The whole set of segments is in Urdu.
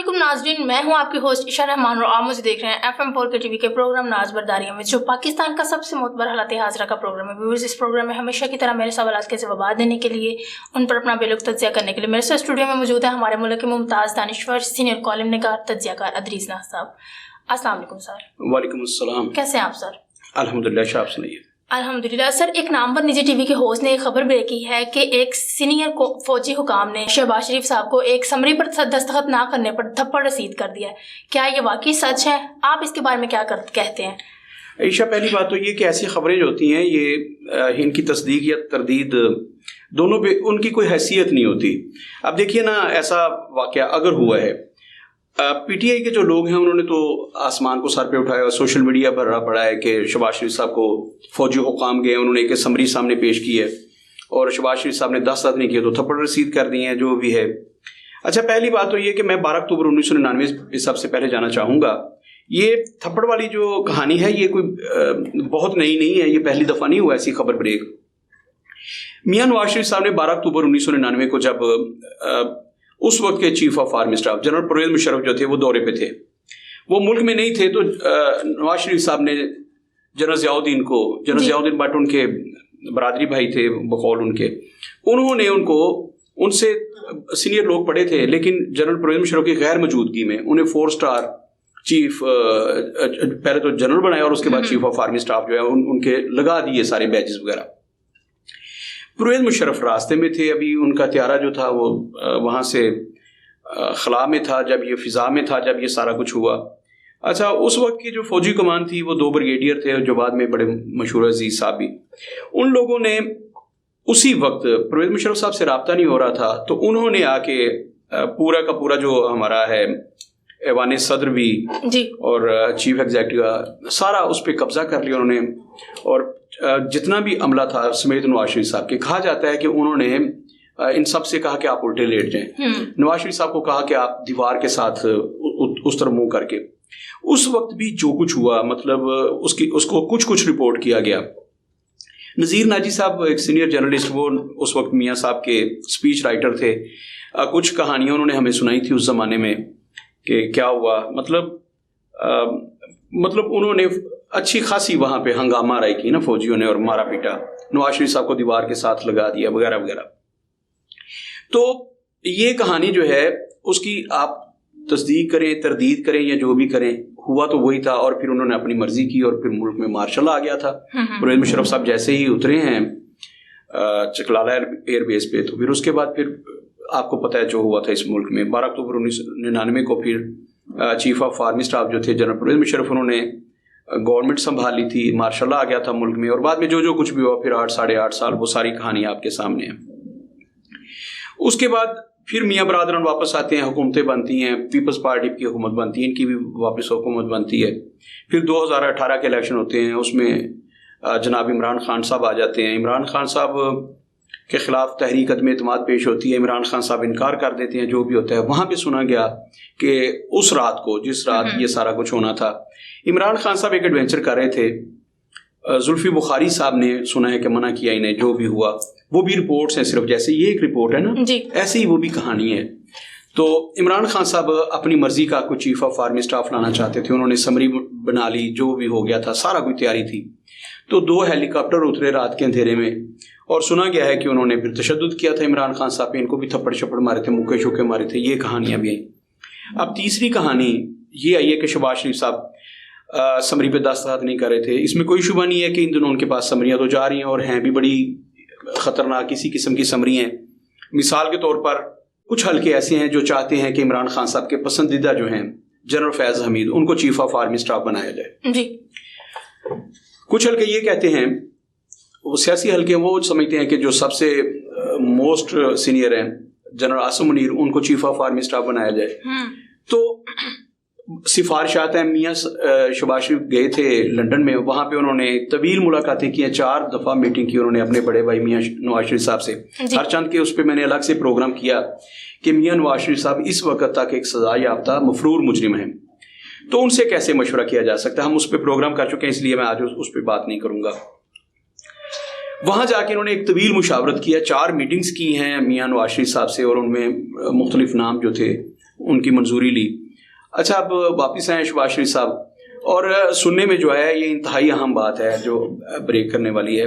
علیکم ناظرین، میں ہوں آپ کی ہوسٹ عشاء رحمان اور آپ مجھے دیکھ رہے ہیں FM 4 کے ٹی وی کے پروگرام ناز برداریوں میں، جو پاکستان کا سب سے معتبر حالات حاضرہ کا پروگرام ہے۔ ویورز، اس پروگرام میں ہمیشہ کی طرح میرے سوالات کے جوابات دینے کے لیے، ان پر اپنا بے لگ تجزیہ کرنے کے لیے میرے ساتھ اسٹوڈیو میں موجود ہے ہمارے ملک کے ممتاز دانشور سینئر کالم نگار تجزیہ کار ادریس ناز صاحب۔ السلام علیکم سر۔ وعلیکم السلام۔ کیسے ہیں آپ سر؟ الحمدللہ، آپ سنائیے۔ الحمدللہ سر، ایک نامور نجی ٹی وی کے ہوسٹ نے ایک خبر بریک کی ہے کہ ایک سینئر فوجی حکام نے شہباز شریف صاحب کو ایک سمری پر دستخط نہ کرنے پر تھپڑ رسید کر دیا ہے۔ کیا یہ واقعی سچ ہے؟ آپ اس کے بارے میں کیا کہتے ہیں؟ عائشہ، پہلی بات تو یہ کہ ایسی خبریں جو ہوتی ہیں یہ ان کی تصدیق یا تردید دونوں پہ ان کی کوئی حیثیت نہیں ہوتی۔ اب دیکھیے نا، ایسا واقعہ اگر ہوا ہے، پی ٹی آئی کے جو لوگ ہیں انہوں نے تو آسمان کو سر پہ اٹھایا، سوشل میڈیا پر رہا پڑا ہے کہ شہباز شریف صاحب کو فوجی حکام گئے، انہوں نے ایک سمری سامنے پیش کی ہے اور شہباز شریف صاحب نے دستخط نہیں کیے تو تھپڑ رسید کر دی ہیں، جو بھی ہے۔ اچھا، پہلی بات تو یہ کہ میں 12 اکتوبر 1999 اس سب سے پہلے جانا چاہوں گا، یہ تھپڑ والی جو کہانی ہے یہ کوئی بہت نئی نہیں ہے، یہ پہلی دفعہ نہیں ہوا ایسی خبر بریک۔ میاں نواز شریف صاحب نے 12 اکتوبر 1999 کو جب اس وقت کے chief of army staff general Pervez Musharraf جو تھے وہ دورے پہ تھے، وہ ملک میں نہیں تھے، تو نواز شریف صاحب نے general Zia Uddin but in کے برادری بھائی تھے بقول ان کے، انہوں نے ان سے سینئر لوگ پڑھے تھے، لیکن جنرل پرویز مشرف کی غیر موجودگی میں انہیں 4 اسٹار چیف پہلے تو جنرل بنایا اور اس کے بعد چیف آف آرمی اسٹاف جو ہے ان کے لگا دیے سارے بیجز وغیرہ۔ پرویز مشرف راستے میں تھے، ابھی ان کا طیارہ جو تھا وہ وہاں سے خلا میں تھا جب یہ فضا میں تھا جب یہ سارا کچھ ہوا۔ اچھا، اس وقت کی جو فوجی کمان تھی وہ 2 بریگیڈیئر تھے جو بعد میں بڑے مشہور عزیز صاحب بھی، ان لوگوں نے اسی وقت پرویز مشرف صاحب سے رابطہ نہیں ہو رہا تھا تو انہوں نے آ کے پورا کا پورا جو ہمارا ہے ایوان صدر بھی اور چیف ایگزیکٹو سارا اس پہ قبضہ کر لیا انہوں نے، اور جتنا بھی عملہ تھا سمیت نواز شریف صاحب کے، کہا جاتا ہے کہ انہوں نے ان سب سے کہا کہ آپ الٹے لیٹ جائیں، نواز شریف صاحب کو کہا کہ آپ دیوار کے ساتھ اس طرح منہ کر کے۔ اس وقت بھی جو کچھ ہوا، مطلب اس کو کچھ رپورٹ کیا گیا۔ نذیر ناجی صاحب ایک سینئر جرنلسٹ، وہ اس وقت میاں صاحب کے اسپیچ رائٹر تھے، کچھ کہانیاں انہوں نے ہمیں سنائی تھی اس زمانے میں کہ کیا ہوا، مطلب انہوں نے اچھی خاصی وہاں پہ ہنگامہ رائی کی نا فوجیوں نے، اور مارا پیٹا، نواز شریف صاحب کو دیوار کے ساتھ لگا دیا وغیرہ وغیرہ۔ تو یہ کہانی جو ہے اس کی آپ تصدیق کریں تردید کریں یا جو بھی کریں، ہوا تو وہی تھا، اور پھر انہوں نے اپنی مرضی کی اور پھر ملک میں مارشل آ گیا تھا۔ پرویز مشرف صاحب جیسے ہی اترے ہیں چکلالہ ایئر بیس پہ، تو پھر اس کے بعد پھر آپ کو پتہ ہے جو ہوا تھا اس ملک میں۔ 12 اکتوبر 1999 کو پھر چیف آف آرمی اسٹاف جو تھے جنرل پرویز مشرف، انہوں نے گورنمنٹ سنبھال لی تھی، مارشل آ گیا تھا ملک میں، اور بعد میں جو کچھ بھی ہوا پھر 8 سال وہ ساری کہانی آپ کے سامنے ہے۔ اس کے بعد پھر میاں برادران واپس آتے ہیں، حکومتیں بنتی ہیں، پیپلز پارٹی کی حکومت بنتی ہے، ان کی بھی واپس حکومت بنتی ہے۔ پھر 2018 کے الیکشن ہوتے ہیں، اس میں جناب عمران خان صاحب آ جاتے ہیں۔ عمران خان صاحب کے خلاف تحریک عدم اعتماد پیش ہوتی ہے، عمران خان صاحب انکار کر دیتے ہیں، جو بھی ہوتا ہے وہاں پہ سنا گیا کہ اس رات کو جس رات یہ سارا کچھ ہونا تھا، عمران خان صاحب ایک ایڈونچر کر رہے تھے، زلفی بخاری صاحب نے سنا ہے کہ منع کیا انہیں، جو بھی ہوا وہ بھی رپورٹس ہیں، صرف جیسے یہ ایک رپورٹ ہے نا ایسے ہی وہ بھی کہانی ہے۔ تو عمران خان صاحب اپنی مرضی کا کوئی چیف آف آرمی اسٹاف لانا چاہتے تھے، انہوں نے سمری بنا لی، جو بھی ہو گیا تھا سارا کوئی تیاری تھی، تو 2 ہیلی کاپٹر اترے رات کے اندھیرے میں، اور سنا گیا ہے کہ انہوں نے پھر تشدد کیا تھا عمران خان صاحب پہ، ان کو بھی تھپڑ شپڑ مارے تھے، مکے شوکے مارے تھے، یہ کہانیاں بھی ہیں۔ اب تیسری کہانی یہ آئی ہے کہ شہباز شریف صاحب سمری پہ دستخط نہیں کر رہے تھے۔ اس میں کوئی شبہ نہیں ہے کہ ان دنوں ان کے پاس سمریاں تو جا رہی ہیں اور ہیں بھی بڑی خطرناک کسی قسم کی سمری ہیں۔ مثال کے طور پر کچھ حلقے ایسے ہیں جو چاہتے ہیں کہ عمران خان صاحب کے پسندیدہ جو ہیں جنرل فیض حمید، ان کو چیف آف آرمی اسٹاف بنایا جائے۔ کچھ حلقے یہ کہتے ہیں، وہ سیاسی حلقے وہ سمجھتے ہیں کہ جو سب سے موسٹ سینئر ہیں جنرل عاصم منیر، ان کو چیف آف آرمی اسٹاف بنایا جائے۔ تو سفارشات ہیں، میاں شہباز شریف گئے تھے لنڈن میں، وہاں پہ انہوں نے طویل ملاقاتیں کی ہیں، 4 دفعہ میٹنگ کی انہوں نے اپنے بڑے بھائی میاں نواز شریف صاحب سے، ہر چند کے اس پہ میں نے الگ سے پروگرام کیا کہ میاں نواز شریف صاحب اس وقت تک ایک سزا یافتہ مفرور مجرم ہیں، تو ان سے کیسے مشورہ کیا جا سکتا ہے، ہم اس پہ پروگرام کر چکے ہیں، اس لیے میں آج اس پہ بات نہیں کروں گا۔ وہاں جا کے انہوں نے ایک طویل مشاورت کیا، 4 میٹنگز کی ہیں میاں نواز شریف صاحب سے، اور ان میں مختلف نام جو تھے ان کی منظوری لی. اچھا اب واپس آئے شہباز شریف صاحب, اور سننے میں جو ہے یہ انتہائی اہم بات ہے جو بریک کرنے والی ہے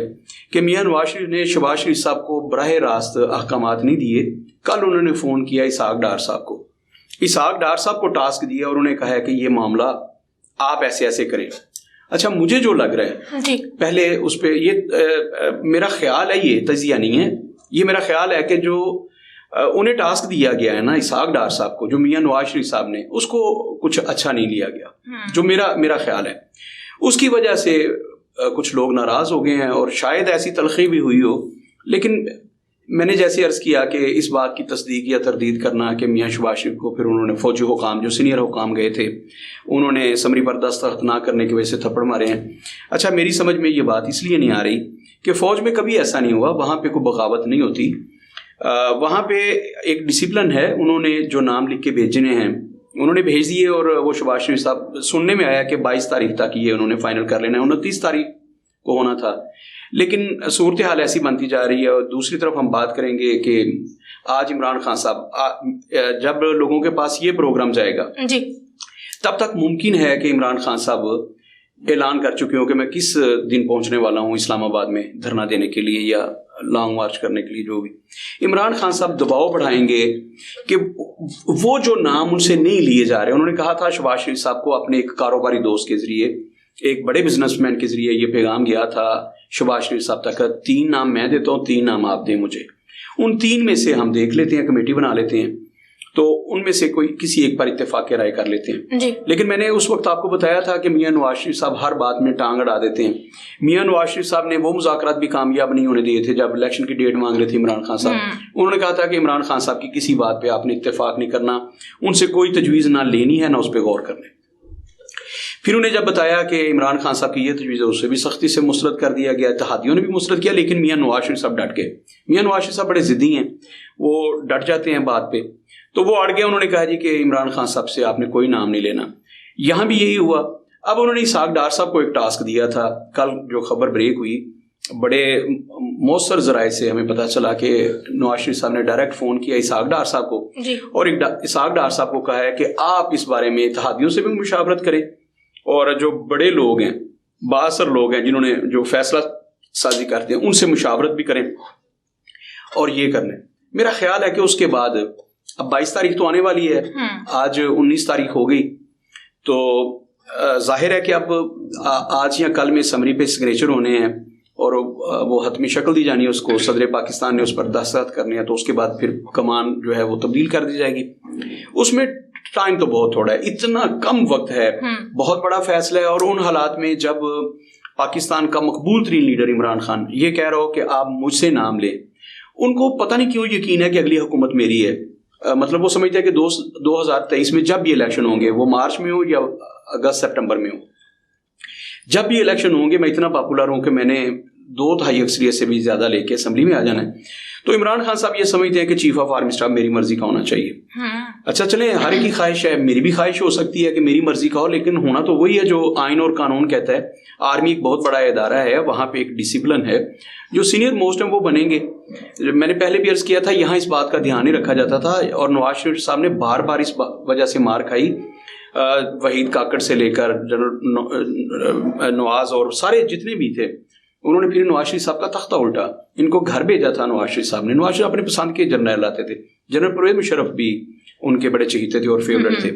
کہ میاں نواز شریف نے شہباز شریف صاحب کو براہ راست احکامات نہیں دیے. کل انہوں نے فون کیا اسحاق ڈار صاحب کو, اسحاق ڈار صاحب کو ٹاسک دیا اور انہوں نے کہا ہے کہ یہ معاملہ آپ ایسے ایسے کریں. اچھا مجھے جو لگ رہا ہے جی پہلے اس پہ یہ میرا خیال ہے, یہ تجزیہ نہیں ہے, یہ میرا خیال ہے کہ جو انہیں ٹاسک دیا گیا ہے نا اسحاق ڈار صاحب کو, جو میاں نواز شریف صاحب نے, اس کو کچھ اچھا نہیں لیا گیا, جو میرا خیال ہے. اس کی وجہ سے کچھ لوگ ناراض ہو گئے ہیں اور شاید ایسی تلخی بھی ہوئی ہو. لیکن میں نے جیسے عرض کیا کہ اس بات کی تصدیق یا تردید کرنا کہ میاں شہباز شریف کو پھر انہوں نے فوجی حکام جو سینئر حکام گئے تھے انہوں نے سمری پر دستخط نہ کرنے کی وجہ سے تھپڑ مارے ہیں. اچھا میری سمجھ میں یہ بات اس لیے نہیں آ رہی کہ فوج میں کبھی ایسا نہیں ہوا, وہاں پہ کوئی بغاوت نہیں ہوتی, وہاں پہ ایک ڈسپلن ہے. انہوں نے جو نام لکھ کے بھیجنے ہیں انہوں نے بھیج دیے, اور وہ شہباز شریف صاحب سننے میں آیا کہ 22 تاریخ تک یہ انہوں نے فائنل کر لینا ہے, 29 تاریخ کو ہونا تھا. لیکن صورتحال ایسی بنتی جا رہی ہے. اور دوسری طرف ہم بات کریں گے کہ آج عمران خان صاحب جب لوگوں کے پاس یہ پروگرام جائے گا جی تب تک ممکن ہے کہ عمران خان صاحب اعلان کر چکے ہوں کہ میں کس دن پہنچنے والا ہوں اسلام آباد میں دھرنا دینے کے لیے یا لانگ مارچ کرنے کے لیے. جو بھی عمران خان صاحب دباؤ بڑھائیں گے کہ وہ جو نام ان سے نہیں لیے جا رہے. انہوں نے کہا تھا شہباز شریف صاحب کو اپنے ایک کاروباری دوست کے ذریعے, ایک بڑے بزنس مین کے ذریعے یہ پیغام گیا تھا شہباز شریف صاحب تک, 3 نام میں دیتا ہوں, 3 نام آپ دیں مجھے, ان 3 میں سے ہم دیکھ لیتے ہیں, کمیٹی بنا لیتے ہیں, تو ان میں سے کوئی کسی ایک پر اتفاق رائے کر لیتے ہیں جی. لیکن میں نے اس وقت آپ کو بتایا تھا کہ میاں نواز شریف صاحب ہر بات میں ٹانگ اڑا دیتے ہیں. میاں نواز شریف صاحب نے وہ مذاکرات بھی کامیاب نہیں ہونے دیے تھے جب الیکشن کی ڈیٹ مانگ رہے تھے عمران خان صاحب. انہوں نے کہا تھا کہ عمران خان صاحب کی کسی بات پہ آپ نے اتفاق نہیں کرنا, ان سے کوئی تجویز نہ لینی ہے نہ اس پہ غور کرنے. پھر انہیں جب بتایا کہ عمران خان صاحب کی یہ تجویز ہے اسے بھی سختی سے مسترد کر دیا گیا, اتحادیوں نے بھی مسترد کیا, لیکن میاں نواز شریف صاحب ڈٹ گئے. میاں نواز شریف صاحب بڑے ضدی ہیں, وہ ڈٹ جاتے ہیں بات پہ, تو وہ اڑ گئے. انہوں نے کہا جی کہ عمران خان صاحب سے آپ نے کوئی نام نہیں لینا. یہاں بھی یہی ہوا. اب انہوں نے اسحاق ڈار صاحب کو ایک ٹاسک دیا تھا. کل جو خبر بریک ہوئی بڑے مؤثر ذرائع سے ہمیں پتہ چلا کہ نواز شریف صاحب نے ڈائریکٹ فون کیا اسحاق ڈار صاحب کو جی. اور اسحاق ڈار صاحب کو کہا ہے کہ آپ اس بارے میں اتحادیوں سے بھی مشاورت کریں, اور جو بڑے لوگ ہیں, بااثر لوگ ہیں جنہوں نے جو فیصلہ سازی کرتے ہیں, ان سے مشاورت بھی کریں اور یہ کرنے. میرا خیال ہے کہ اس کے بعد اب 22 تاریخ تو آنے والی ہے, آج 19 تاریخ ہو گئی, تو ظاہر ہے کہ اب آج یا کل میں سمری پہ سگنیچر ہونے ہیں اور وہ حتمی شکل دی جانی ہے اس کو, صدر پاکستان نے اس پر دستخط کرنے ہیں, تو اس کے بعد پھر کمان جو ہے وہ تبدیل کر دی جائے گی. اس میں ٹائم تو بہت تھوڑا ہے, اتنا کم وقت ہے, بہت بڑا فیصلہ ہے. اور ان حالات میں جب پاکستان کا مقبول ترین لیڈر عمران خان یہ کہہ رہا ہو کہ آپ مجھ سے نام لیں, ان کو پتہ نہیں کیوں یقین ہے کہ اگلی حکومت میری ہے. مطلب وہ سمجھتے ہیں کہ 2023 میں جب یہ الیکشن ہوں گے, وہ مارچ میں ہو یا اگست سپٹمبر میں ہو, جب بھی الیکشن ہوں گے میں اتنا پاپولر ہوں کہ میں نے 2/3 اکثریت سے بھی زیادہ لے کے اسمبلی میں آ جانا ہے. تو عمران خان صاحب یہ سمجھتے ہیں کہ چیف آف آرمی اسٹاف میری مرضی کا ہونا چاہیے. اچھا چلیں, ہر ایک کی خواہش ہے, میری بھی خواہش ہو سکتی ہے کہ میری مرضی کا ہو, لیکن ہونا تو وہی ہے جو آئین اور قانون کہتا ہے. آرمی ایک بہت بڑا ادارہ ہے, وہاں پہ ایک ڈسپلن ہے, جو سینئر موسٹ ہیں وہ بنیں گے. میں نے پہلے بھی عرض کیا تھا, یہاں اس بات کا دھیان نہیں رکھا جاتا تھا, اور نواز شریف صاحب نے بار بار اس وجہ سے مار کھائی. وحید کاکڑ سے لے کر جنرل نواز اور سارے جتنے بھی تھے, انہوں نے پھر نواز شریف صاحب کا تختہ الٹا, ان کو گھر بھیجا تھا نواز شریف صاحب نے. نواز شریف اپنے پسند کے جنرل لاتے تھے, جنرل پرویز مشرف بھی ان کے بڑے چہیتے تھے اور فیورٹ تھے.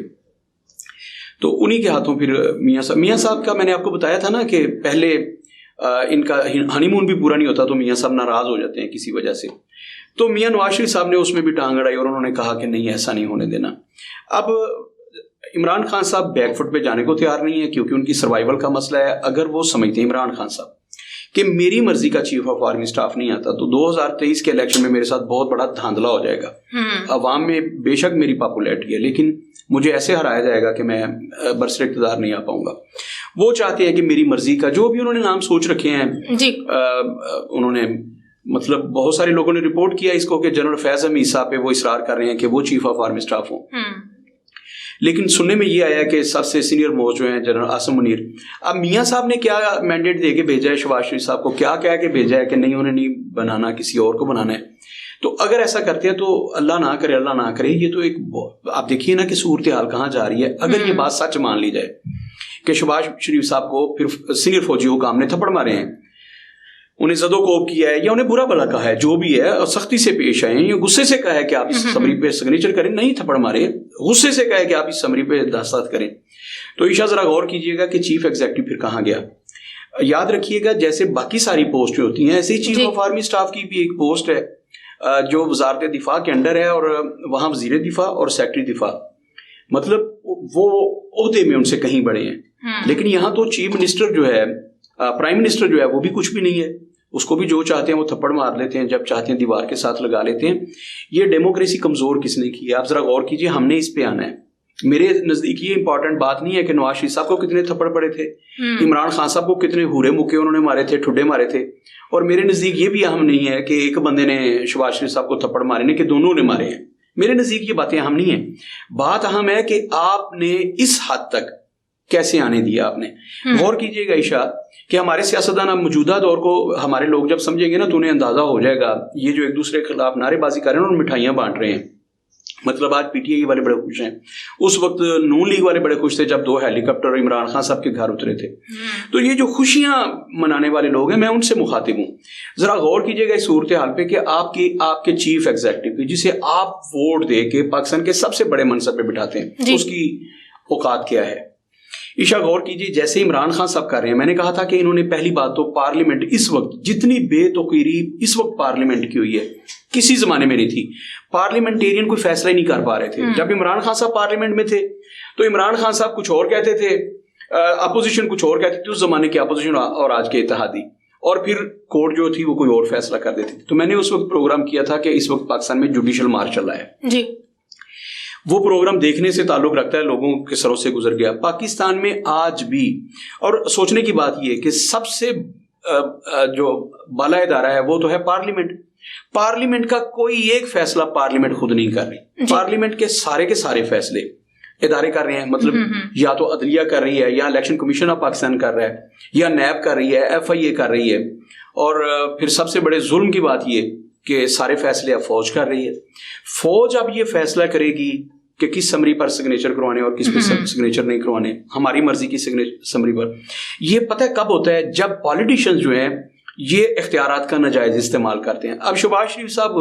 تو انہی کے ہاتھوں پھر میاں صاحب کا میں نے آپ کو بتایا تھا نا کہ پہلے ان کا ہنی مون بھی پورا نہیں ہوتا تو میاں صاحب ناراض ہو جاتے ہیں کسی وجہ سے. تو میاں نواز شریف صاحب نے اس میں بھی ٹانگ اڑائی اور انہوں نے کہا کہ نہیں, ایسا نہیں ہونے دینا. اب عمران خان صاحب بیک فٹ پہ جانے کو تیار نہیں ہے کیونکہ ان کی سروائیول کا مسئلہ ہے. اگر وہ سمجھتے ہیں عمران خان صاحب کہ میری مرضی کا چیف آف آرمی اسٹاف نہیں آتا تو 2023 کے الیکشن میں میرے ساتھ بہت بڑا دھاندلا ہو جائے گا. عوام میں بے شک میری پاپولیرٹی ہے, لیکن مجھے ایسے ہرایا جائے گا کہ میں برسر اقتدار نہیں آ پاؤں گا. وہ چاہتے ہیں کہ میری مرضی کا جو بھی انہوں نے نام سوچ رکھے ہیں جی, انہوں نے مطلب بہت سارے لوگوں نے رپورٹ کیا اس کو کہ جنرل فیض احمد عیسیٰ پہ وہ اصرار کر رہے ہیں کہ وہ چیف آف آرمی اسٹاف ہوں. لیکن سننے میں یہ آیا کہ سب سے سینئر موسٹ جو ہیں جنرل عاصم منیر. اب میاں صاحب نے کیا مینڈیٹ دے کے بھیجا ہے شہباز شریف صاحب کو, کیا کہہ کے بھیجا ہے کہ نہیں انہیں نہیں بنانا, کسی اور کو بنانا ہے. تو اگر ایسا کرتے ہیں تو اللہ نہ کرے یہ تو ایک آپ دیکھیے نا کہ صورتحال کہاں جا رہی ہے. اگر یہ بات سچ مان لی جائے کہ شہباز شریف صاحب کو پھر سینئر فوجی حکام نے تھپڑ مارے ہیں, انہیں زد و کوب کیا ہے یا انہیں برا بھلا کہا ہے, جو بھی ہے, اور سختی سے پیش آئے ہیں یا غصے سے کہا ہے کہ آپ اس سمری پہ سگنیچر کریں, نہیں تھپڑ مارے, غصے سے کہا ہے کہ آپ اس سمری پہ دستخط کریں. تو عشاء ذرا غور کیجئے گا کہ چیف ایگزیکٹو پھر کہاں گیا. یاد رکھیے گا جیسے باقی ساری پوسٹیں ہوتی ہیں ایسے ہی چیف آف آرمی اسٹاف کی بھی ایک پوسٹ ہے جو وزارت دفاع کے انڈر ہے, اور وہاں وزیر دفاع اور سیکرٹری دفاع, مطلب وہ عہدے میں ان سے کہیں بڑے ہیں. لیکن یہاں تو چیف منسٹر جو ہے, پرائم منسٹر جو ہے, وہ بھی کچھ بھی نہیں ہے. اس کو بھی جو چاہتے ہیں وہ تھپڑ مار لیتے ہیں, جب چاہتے ہیں دیوار کے ساتھ لگا لیتے ہیں. یہ ڈیموکریسی کمزور کس نے کی ہے؟ آپ ذرا غور کیجئے, ہم نے اس پہ آنا ہے. میرے نزدیک یہ امپورٹنٹ بات نہیں ہے کہ نواز شریف صاحب کو کتنے تھپڑ پڑے تھے, عمران خان صاحب کو کتنے ہورے مکے انہوں نے مارے تھے, ٹھڈے مارے تھے. اور میرے نزدیک یہ بھی اہم نہیں ہے کہ ایک بندے نے شہباز شریف صاحب کو تھپڑ مارے, نہیں کہ دونوں نے مارے ہیں. میرے نزدیک یہ باتیں اہم نہیں ہیں. بات اہم ہے کہ آپ نے اس حد تک کیسے آنے دیا. آپ نے غور کیجئے گا عشاء کہ ہمارے سیاستدان اب موجودہ دور کو ہمارے لوگ جب سمجھیں گے نا تو انہیں اندازہ ہو جائے گا, یہ جو ایک دوسرے کے خلاف نعرے بازی کر رہے ہیں اور مٹھائیاں بانٹ رہے ہیں. مطلب آج پی ٹی آئی والے بڑے خوش ہیں, اس وقت نون لیگ والے بڑے خوش تھے جب 2 ہیلی کاپٹر عمران خان صاحب کے گھر اترے تھے. تو یہ جو خوشیاں منانے والے لوگ ہیں, میں ان سے مخاطب ہوں. ذرا غور کیجئے گا اس صورتحال پہ کہ آپ کے چیف ایگزیکٹو جسے آپ ووٹ دے کے پاکستان کے سب سے بڑے منصب پہ بٹھاتے ہیں, اس کی اوقات کیا ہے. عشاء غور کیجئے جیسے عمران خان صاحب کر رہے ہیں. میں نے کہا تھا کہ انہوں نے پہلی بات تو پارلیمنٹ اس وقت جتنی بے توقیری اس وقت پارلیمنٹ کی ہوئی ہے کسی زمانے میں نہیں تھی. پارلیمنٹیرین کوئی فیصلہ ہی نہیں کر پا رہے تھے. جب عمران خان صاحب پارلیمنٹ میں تھے تو عمران خان صاحب کچھ اور کہتے تھے, اپوزیشن کچھ اور کہتی تھی, اس زمانے کی اپوزیشن اور آج کے اتحادی, اور پھر کورٹ جو تھی وہ کوئی اور فیصلہ کر دیتی تھی. تو میں نے اس وقت پروگرام کیا تھا کہ اس وقت پاکستان میں جوڈیشل مارچ چل رہا ہے جی. وہ پروگرام دیکھنے سے تعلق رکھتا ہے, لوگوں کے سروں سے گزر گیا. پاکستان میں آج بھی, اور سوچنے کی بات یہ کہ سب سے جو بالا ادارہ ہے وہ تو ہے پارلیمنٹ. پارلیمنٹ کا کوئی ایک فیصلہ پارلیمنٹ خود نہیں کر رہی. پارلیمنٹ کے سارے فیصلے ادارے کر رہے ہیں. مطلب یا تو عدلیہ کر رہی ہے, یا الیکشن کمیشن آف پاکستان کر رہا ہے, یا نیب کر رہی ہے, FIA کر رہی ہے, اور پھر سب سے بڑے ظلم کی بات یہ کہ سارے فیصلے اب فوج کر رہی ہے. فوج اب یہ فیصلہ کرے گی کہ کس سمری پر سگنیچر کروانے اور کس پہ سگنیچر نہیں کروانے, ہماری مرضی کی سمری پر. یہ پتہ کب ہوتا ہے؟ جب پالیٹیشنز جو ہیں یہ اختیارات کا ناجائز استعمال کرتے ہیں. اب شہباز شریف صاحب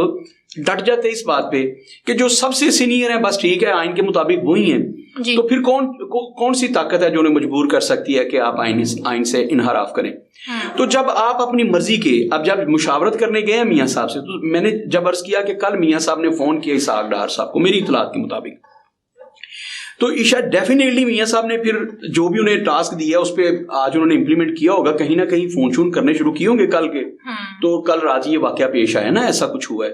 ڈٹ جاتے ہیں اس بات پہ کہ جو سب سے سینئر ہیں بس ٹھیک ہے, آئین کے مطابق وہی ہیں. تو پھر کون سی طاقت ہے جو انہیں مجبور کر سکتی ہے کہ آپ آئین سے انحراف کریں. تو جب آپ اپنی مرضی کے, اب جب مشاورت کرنے گئے ہیں میاں صاحب سے, تو میں نے جب عرض کیا کہ کل میاں صاحب نے فون کیا اسحاق ڈار صاحب کو میری اطلاعات کے مطابق, تو عشاء ڈیفینیٹلی میاں صاحب نے پھر جو بھی انہیں ٹاسک دیا اس پہ آج انہوں نے امپلیمنٹ کیا ہوگا. کہیں نہ کہیں فون شون کرنے شروع کیے ہوں گے کل کے. تو کل رات یہ واقعہ پیش آیا نا, ایسا کچھ ہوا ہے.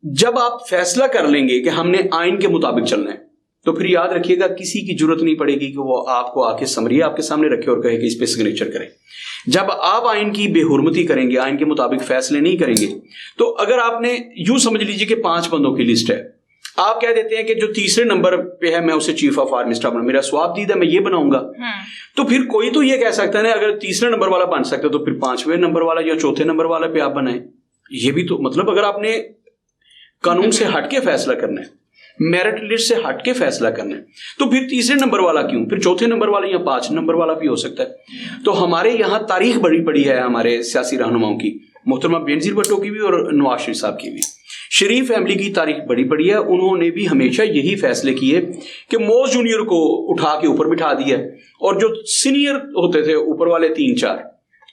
جب آپ فیصلہ کر لیں گے کہ ہم نے آئین کے مطابق چلنا ہے, تو پھر یاد رکھیے گا کسی کی ضرورت نہیں پڑے گی کہ وہ آپ کو آ کے سمری آپ کے سامنے رکھے اور کہے کہ اس پہ سگنیچر کریں. جب آپ آئین کی بے حرمتی کریں گے, آئین کے مطابق فیصلے نہیں کریں گے, تو اگر آپ نے یوں سمجھ لیجیے کہ 5 بندوں کی لسٹ ہے, آپ کہہ دیتے ہیں کہ جو تیسرے نمبر پہ ہے میں اسے چیف آف آرمی اسٹاف میرا سواب دید ہے میں یہ بناؤں گا, تو پھر کوئی تو یہ کہہ سکتا ہے نا اگر تیسرے نمبر والا بن سکتا ہے تو پھر 5ویں نمبر والا یا 4تھے نمبر والا پہ آپ بنائیں. یہ بھی تو مطلب اگر آپ نے قانون سے ہٹ کے فیصلہ کرنا ہے, میرٹ لسٹ سے ہٹ کے فیصلہ کرنا ہے, تو پھر تیسرے نمبر والا کیوں, پھر 4تھے نمبر والا یا 5 نمبر والا بھی ہو سکتا ہے. تو ہمارے یہاں تاریخ بڑی بڑی ہے ہمارے سیاسی رہنماؤں کی, محترمہ بینظیر بھٹو کی بھی اور نواز شریف صاحب کی بھی. شریف فیملی کی تاریخ بڑی بڑی ہے. انہوں نے بھی ہمیشہ یہی فیصلے کیے کہ موز جونیئر کو اٹھا کے اوپر بٹھا دیا, اور جو سینئر ہوتے تھے اوپر والے 3-4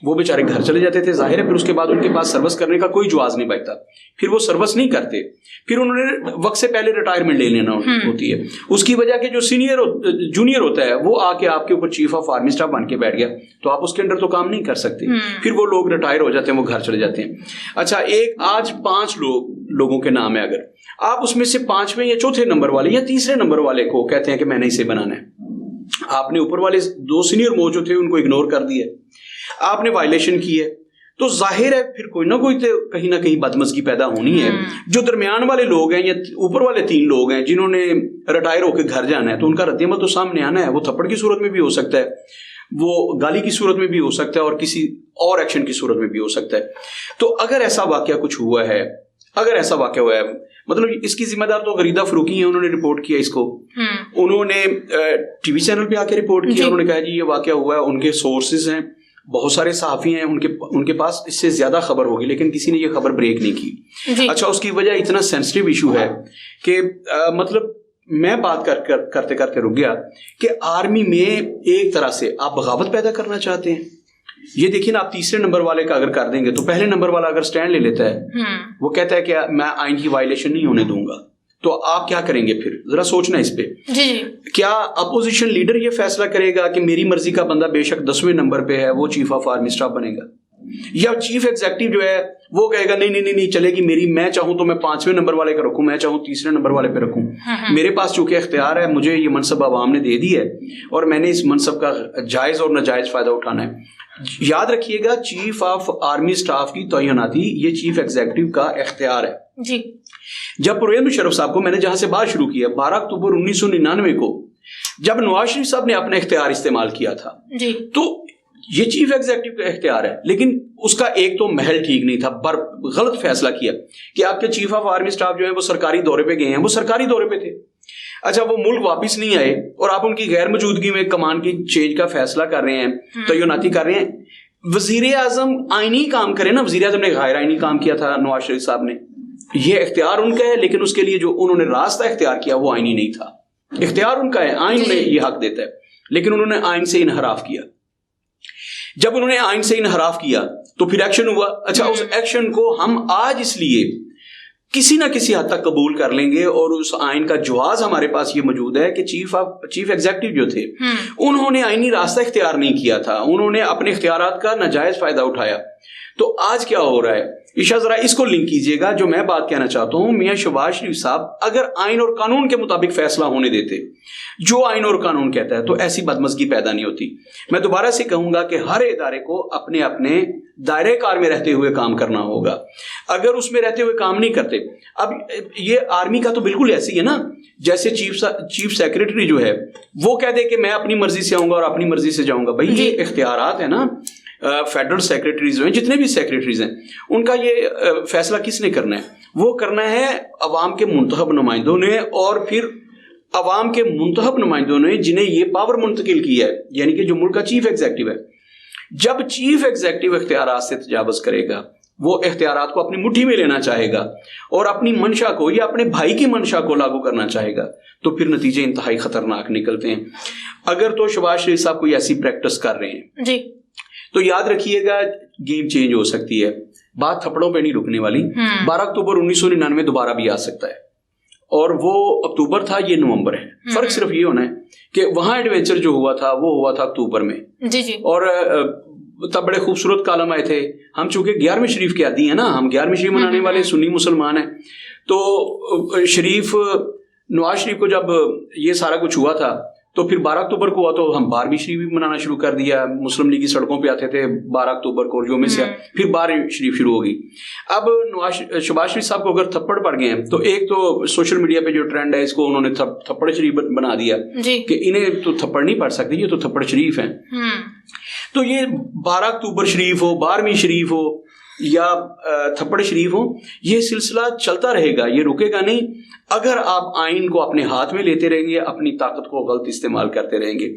وہ بیچارے گھر چلے جاتے تھے. ظاہر ہے پھر اس کے بعد ان کے پاس سروس کرنے کا کوئی جواز نہیں بچتا, پھر وہ سروس نہیں کرتے, پھر انہوں نے وقت سے پہلے ریٹائرمنٹ لے لینا ہوتی ہے. اس کی وجہ کہ جو جونیئر ہوتا ہے وہ آ کے آپ کے اوپر چیف آف آرمی اسٹاف بن کے بیٹھ گیا, تو آپ اس کے انڈر تو کام نہیں کر سکتے. پھر وہ لوگ ریٹائر ہو جاتے ہیں, وہ گھر چلے جاتے ہیں. اچھا, ایک آج 5 لوگوں کے نام ہے, اگر آپ اس میں سے 5ویں یا 4تھے نمبر والے یا تیسرے نمبر والے کو کہتے ہیں کہ میں نے اسے بنانا ہے, آپ نے اوپر والے 2 سینئر موجود تھے ان کو اگنور کر دیا, آپ نے وائلیشن کی ہے, تو ظاہر ہے پھر کوئی نہ کوئی کہیں نہ کہیں بدمزگی پیدا ہونی ہے. جو درمیان والے لوگ ہیں یا اوپر والے 3 لوگ ہیں جنہوں نے ریٹائر ہو کے گھر جانا ہے, تو ان کا رد عمل تو سامنے آنا ہے. وہ تھپڑ کی صورت میں بھی ہو سکتا ہے, وہ گالی کی صورت میں بھی ہو سکتا ہے, اور کسی اور ایکشن کی صورت میں بھی ہو سکتا ہے. تو اگر ایسا واقعہ کچھ ہوا ہے, اگر ایسا واقع ہوا ہے، مطلب اس کی ذمہ دار تو غریدہ فروقی ہیں، انہوں نے رپورٹ کیا اس کو، انہوں نے ٹی وی چینل پہ آ کے رپورٹ کیا، انہوں نے کہا جی یہ واقعہ ہوا ہے، ان کے سورسز ہیں، بہت سارے صحافی ہیں، ان کے پاس اس سے زیادہ خبر ہوگی، لیکن کسی نے یہ خبر بریک نہیں کی. اچھا، اس کی وجہ اتنا سینسٹیو ایشو ہے کہ مطلب میں بات کرتے کرتے رک گیا کہ آرمی میں ایک طرح سے آپ بغاوت پیدا کرنا چاہتے ہیں. یہ دیکھیے نا، آپ تیسرے نمبر والے کا اگر کر دیں گے تو پہلے نمبر والا اگر سٹینڈ لے لیتا ہے، وہ کہتا ہے کہ میں آئین کی وائلیشن نہیں ہونے دوں گا، تو آپ کیا کریں گے پھر؟ ذرا سوچنا اس پہ. کیا اپوزیشن لیڈر یہ فیصلہ کرے گا کہ میری مرضی کا بندہ بے شک 10ویں نمبر پہ ہے وہ چیف آف آرمی اسٹاف بنے گا، یا چیف ایگزیکٹو جو ہے وہ کہے گا نہیں چلے گی میں چاہوں تو میں 5ویں نمبر والے کا رکھوں، میں چاہوں تیسرے نمبر والے پہ رکھوں، میرے پاس چونکہ اختیار ہے، مجھے یہ منصب عوام نے دے دی ہے اور میں نے اس منصب کا جائز اور ناجائز فائدہ اٹھانا ہے. یاد رکھیے گا، چیف آف آرمی اسٹاف کی تعیناتی یہ چیف ایگزیکٹو کا اختیار ہے. جی، جب پرویز مشرف صاحب کو میں نے جہاں سے بات شروع کیا 12 اکتوبر 1999 کو، جب نواز شریف صاحب نے اپنا اختیار استعمال کیا تھا، تو یہ چیف ایگزیکٹو کا اختیار ہے، لیکن اس کا ایک تو محل ٹھیک نہیں تھا، غلط فیصلہ کیا کہ آپ کے چیف آف آرمی اسٹاف جو ہے وہ سرکاری دورے پہ گئے ہیں، وہ سرکاری دورے پہ تھے. اچھا، وہ ملک واپس نہیں آئے اور آپ ان کی غیر موجودگی میں کمان کی چینج کا فیصلہ کر رہے ہیں، تعیناتی کر رہے ہیں. وزیر اعظم آئینی کام کرے نا، وزیر اعظم نے غیر آئینی کام کیا تھا نواز شریف صاحب نے، یہ اختیار ان کا ہے، لیکن اس کے لیے جو انہوں نے راستہ اختیار کیا وہ آئینی نہیں تھا. اختیار ان کا ہے، آئین انہیں یہ حق دیتا ہے، لیکن انہوں نے آئین سے انحراف کیا. جب انہوں نے آئین سے انحراف کیا تو پھر ایکشن ہوا. اچھا، اس ایکشن کو ہم آج اس لیے کسی نہ کسی حد تک قبول کر لیں گے، اور اس آئین کا جواز ہمارے پاس یہ موجود ہے کہ چیف ایگزیکٹو جو تھے انہوں نے آئینی راستہ اختیار نہیں کیا تھا، انہوں نے اپنے اختیارات کا ناجائز فائدہ اٹھایا. تو آج کیا ہو رہا ہے عشاء، ذرا اس کو لنک کیجئے گا. جو میں بات کہنا چاہتا ہوں، میاں شہباز شریف صاحب اگر آئین اور قانون کے مطابق فیصلہ ہونے دیتے، جو آئین اور قانون کہتا ہے، تو ایسی بدمزگی پیدا نہیں ہوتی. میں دوبارہ سے کہوں گا کہ ہر ادارے کو اپنے اپنے دائرے کار میں رہتے ہوئے کام کرنا ہوگا. اگر اس میں رہتے ہوئے کام نہیں کرتے، اب یہ آرمی کا تو بالکل ایسی ہے نا، جیسے چیف سیکرٹری جو ہے وہ کہہ دے کہ میں اپنی مرضی سے آؤں گا اور اپنی مرضی سے جاؤں گا. بھائی یہ اختیارات ہیں نا، فیڈرل سیکرٹریز ہیں، جتنے بھی سیکرٹریز ہیں، ان کا یہ فیصلہ کس نے کرنا ہے؟ وہ کرنا ہے عوام کے منتخب نمائندوں نے، اور پھر عوام کے منتخب نمائندوں نے جنہیں یہ پاور منتقل کی ہے، یعنی کہ جو ملک کا چیف ایگزیکٹو ہے. جب چیف ایگزیکٹو اختیارات سے تجاوز کرے گا، وہ اختیارات کو اپنی مٹھی میں لینا چاہے گا اور اپنی منشا کو یا اپنے بھائی کی منشا کو لاگو کرنا چاہے گا، تو پھر نتیجے انتہائی خطرناک نکلتے ہیں. اگر تو شہباز شریف صاحب کوئی ایسی پریکٹس کر رہے ہیں جی، تو یاد رکھیے گا گیم چینج ہو سکتی ہے، بات تھپڑوں پہ نہیں رکنے والی. 12 اکتوبر 1999 دوبارہ بھی آ سکتا ہے، اور وہ اکتوبر تھا، یہ نومبر ہے. فرق صرف یہ ہونا ہے کہ وہاں ایڈونچر جو ہوا تھا وہ ہوا تھا اکتوبر میں جی جی، اور تب بڑے خوبصورت کالم آئے تھے. ہم چونکہ 11ویں شریف کے عادی ہیں نا، ہم 11ویں شریف منانے والے سنی مسلمان ہیں، تو نواز شریف کو جب یہ سارا کچھ ہوا تھا تو پھر 12 اکتوبر کو ہوا تو ہم 12ویں شریف بھی منانا شروع کر دیا. مسلم لیگ کی سڑکوں پہ آتے تھے 12 اکتوبر کو، جو میں سے پھر 12ویں شریف شروع ہوگی. اب شہباز شریف صاحب کو اگر تھپڑ پڑ گئے ہیں، تو ایک تو سوشل میڈیا پہ جو ٹرینڈ ہے، اس کو انہوں نے تھپڑ شریف بنا دیا کہ انہیں تو تھپڑ نہیں پڑ سکتے، یہ تو تھپڑ شریف ہیں. تو یہ 12 اکتوبر شریف ہو، 12ویں شریف ہو یا تھپڑ شریف ہو، یہ سلسلہ چلتا رہے گا، یہ رکے گا نہیں اگر آپ آئین کو اپنے ہاتھ میں لیتے رہیں گے، اپنی طاقت کو غلط استعمال کرتے رہیں گے.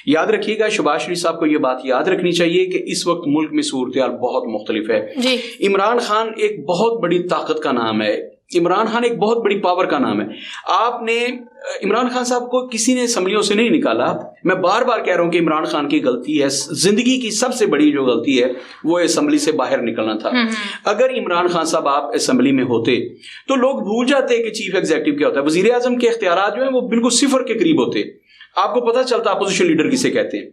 یاد رکھیے گا، شہباز شریف صاحب کو یہ بات یاد رکھنی چاہیے کہ اس وقت ملک میں صورتحال بہت مختلف ہے. عمران خان ایک بہت بڑی طاقت کا نام ہے، عمران خان ایک بہت بڑی پاور کا نام ہے. آپ نے عمران خان صاحب کو کسی نے اسمبلیوں سے نہیں نکالا. میں بار بار کہہ رہا ہوں کہ عمران خان کی غلطی ہے، زندگی کی سب سے بڑی جو غلطی ہے وہ اسمبلی سے باہر نکلنا تھا. اگر عمران خان صاحب آپ اسمبلی میں ہوتے تو لوگ بھول جاتے کہ چیف ایگزیکٹو کیا ہوتا ہے. وزیر اعظم کے اختیارات جو ہیں وہ بالکل صفر کے قریب ہوتے، آپ کو پتہ چلتا اپوزیشن لیڈر کسے کہتے ہیں.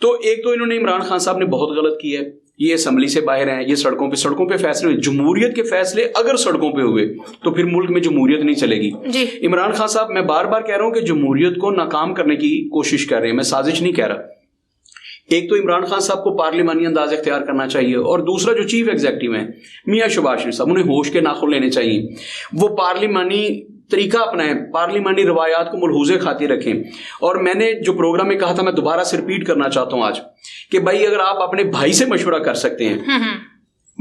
تو ایک تو انہوں نے، عمران خان صاحب نے بہت غلط کی ہے، یہ اسمبلی سے باہر ہیں، یہ سڑکوں پہ فیصلے ہوئے. جمہوریت کے فیصلے اگر سڑکوں پہ ہوئے تو پھر ملک میں جمہوریت نہیں چلے گی. عمران خان صاحب، میں بار بار کہہ رہا ہوں کہ جمہوریت کو ناکام کرنے کی کوشش کر رہے ہیں، میں سازش نہیں کہہ رہا. ایک تو عمران خان صاحب کو پارلیمانی انداز اختیار کرنا چاہیے، اور دوسرا جو چیف ایگزیکٹو ہیں میاں شہباز شریف صاحب، انہیں ہوش کے ناخن لینے چاہیے. وہ پارلیمانی طریقہ اپنائیں، پارلیمانی روایات کو ملحوظے خاطر رکھیں. اور میں نے جو پروگرام میں کہا تھا، میں دوبارہ سے ریپیٹ کرنا چاہتا ہوں آج، کہ بھائی اگر آپ اپنے بھائی سے مشورہ کر سکتے ہیں،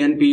ANP,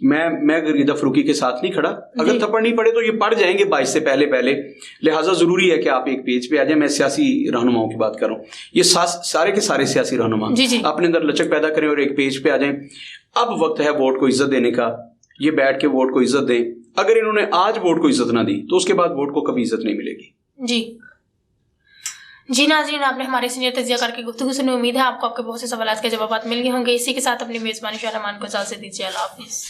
میں غریدہ فروکی کے ساتھ نہیں کھڑا. اگر تھپڑ نہیں پڑے تو یہ پڑ جائیں گے 22 سے پہلے, لہٰذا ضروری ہے کہ آپ ایک پیج پہ آ جائیں. میں سیاسی رہنماؤں کی بات کر رہا ہوں, یہ سارے کے سارے سیاسی رہنما اپنے اندر لچک پیدا کریں اور ایک پیج پہ آ جائیں. اب وقت ہے ووٹ کو عزت دینے کا, یہ بیٹھ کے ووٹ کو عزت دیں. اگر انہوں نے آج ووٹ کو عزت نہ دی تو اس کے بعد ووٹ کو کبھی عزت نہیں ملے گی. جی ناظرین, آپ نے ہمارے سینئر تجزیہ کار کی گفتگو سنی. امید ہے آپ کو آپ کے بہت سے سوالات کے جوابات مل گئے ہوں گے. اسی کے ساتھ اپنی میزبانی شاہ رحمان کو اجازت دیجیے. اللہ حافظ.